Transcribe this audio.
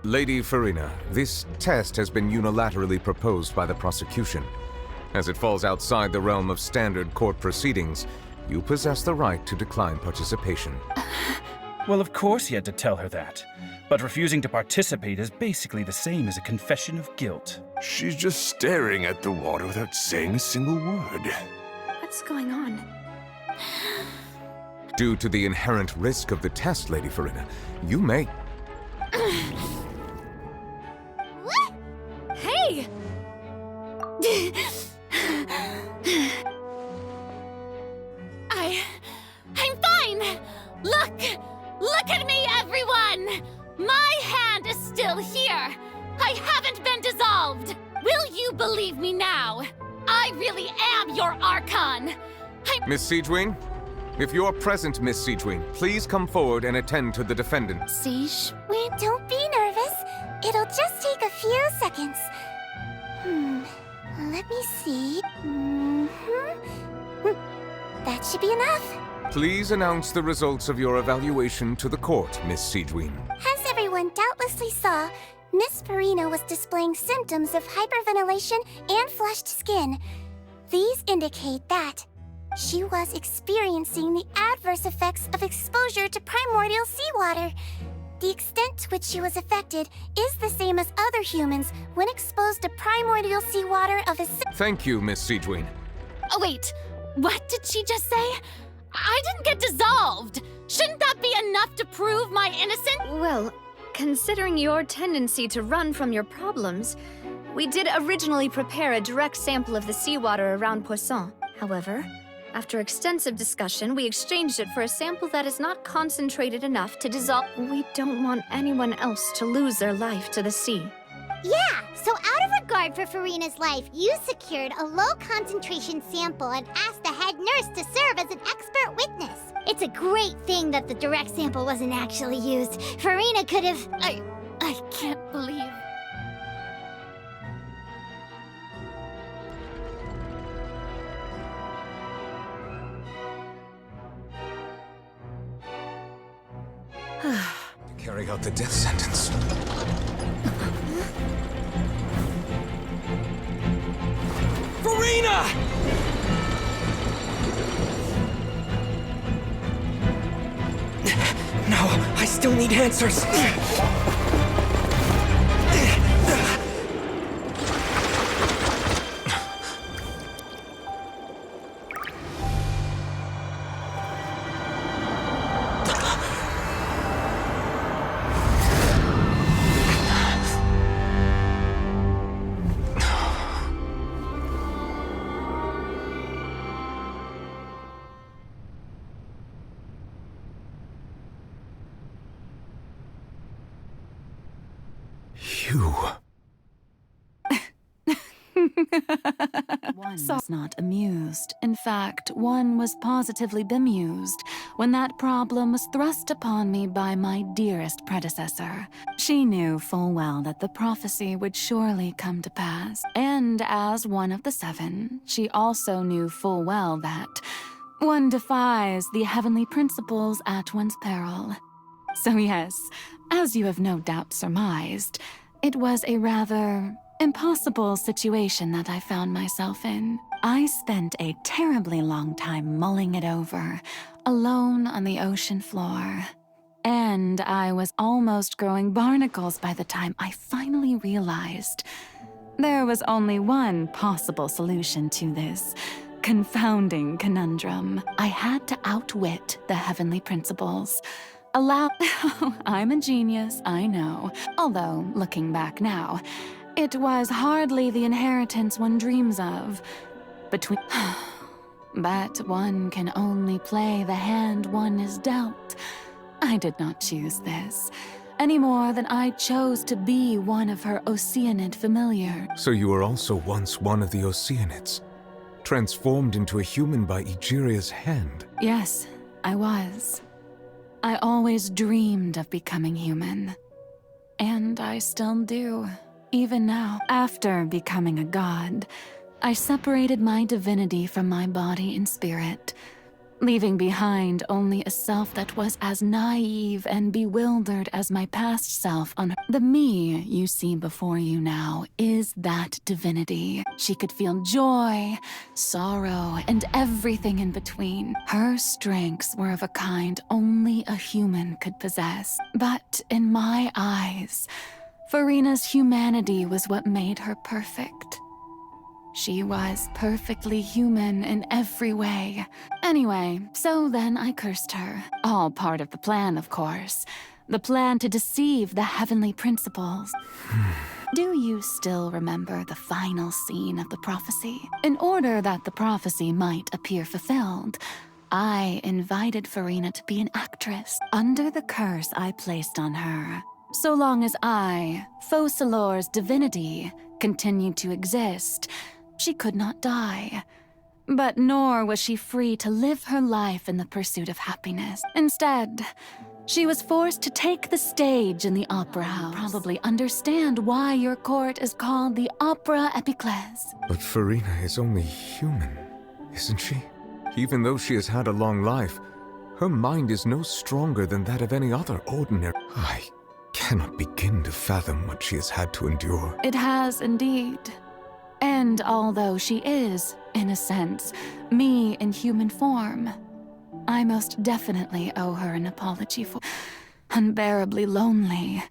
Lady Furina, this test has been unilaterally proposed by the prosecution. As it falls outside the realm of standard court proceedings, you possess the right to decline participation. Well, of course he had to tell her that. But refusing to participate is basically the same as a confession of guilt. She's just staring at the water without saying a single word. What's going on? Due to the inherent risk of the test, Lady Furina, you may... What? Hey! I'm fine! Look at me, everyone! My hand is still here! I haven't been dissolved! Will you believe me now? I really am your archon! Miss Siegewing? If you're present, Miss Siegewing, please come forward and attend to the defendant. Siegewing? Don't be nervous. It'll just take a few seconds. Let me see. That should be enough. Please announce the results of your evaluation to the court, Miss Siegewing. As everyone doubtlessly saw, Miss Furina was displaying symptoms of hyperventilation and flushed skin. These indicate that she was experiencing the adverse effects of exposure to primordial seawater. The extent to which she was affected is the same as other humans when exposed to primordial seawater of a... Thank you, Miss Siegewing. Oh, wait. What did she just say? I didn't get dissolved! Shouldn't that be enough to prove my innocence? Well, considering your tendency to run from your problems, we did originally prepare a direct sample of the seawater around Poisson. However, after extensive discussion, we exchanged it for a sample that is not concentrated enough to dissolve. We don't want anyone else to lose their life to the sea. Yeah, so out of regard for Furina's life, you secured a low-concentration sample and asked the head nurse to serve as an expert witness. It's a great thing that the direct sample wasn't actually used. Furina could have... I can't believe... Carry out the death sentence. Furina! No, I still need answers. One was not amused. In fact, one was positively bemused when that problem was thrust upon me by my dearest predecessor. She knew full well that the prophecy would surely come to pass, and as one of the seven, she also knew full well that one defies the heavenly principles at one's peril. So yes, as you have no doubt surmised, it was a rather impossible situation that I found myself in. I spent a terribly long time mulling it over, alone on the ocean floor. And I was almost growing barnacles by the time I finally realized there was only one possible solution to this confounding conundrum. I had to outwit the heavenly principles. I'm a genius, I know. Although, looking back now, it was hardly the inheritance one dreams of. But one can only play the hand one is dealt. I did not choose this, any more than I chose to be one of her Oceanid familiar. So you were also once one of the Oceanids, transformed into a human by Egeria's hand. Yes, I was. I always dreamed of becoming human. And I still do. Even now, after becoming a god, I separated my divinity from my body and spirit. leaving behind only a self that was as naive and bewildered as my past self on her. The me you see before you now is that divinity. She could feel joy, sorrow, and everything in between. Her strengths were of a kind only a human could possess. But in my eyes, Furina's humanity was what made her perfect. She was perfectly human in every way. Anyway, so then I cursed her. All part of the plan, of course. The plan to deceive the heavenly principles. Do you still remember the final scene of the prophecy? In order that the prophecy might appear fulfilled, I invited Furina to be an actress under the curse I placed on her. So long as I, Focalor's divinity, continued to exist, she could not die. But nor was she free to live her life in the pursuit of happiness. Instead, she was forced to take the stage in the opera house. Probably understand why your court is called the Opera Epiclese. But Furina is only human, isn't she? Even though she has had a long life, her mind is no stronger than that of any other ordinary. I cannot begin to fathom what she has had to endure. It has indeed. And although she is, in a sense, me in human form, I most definitely owe her an apology for unbearably lonely.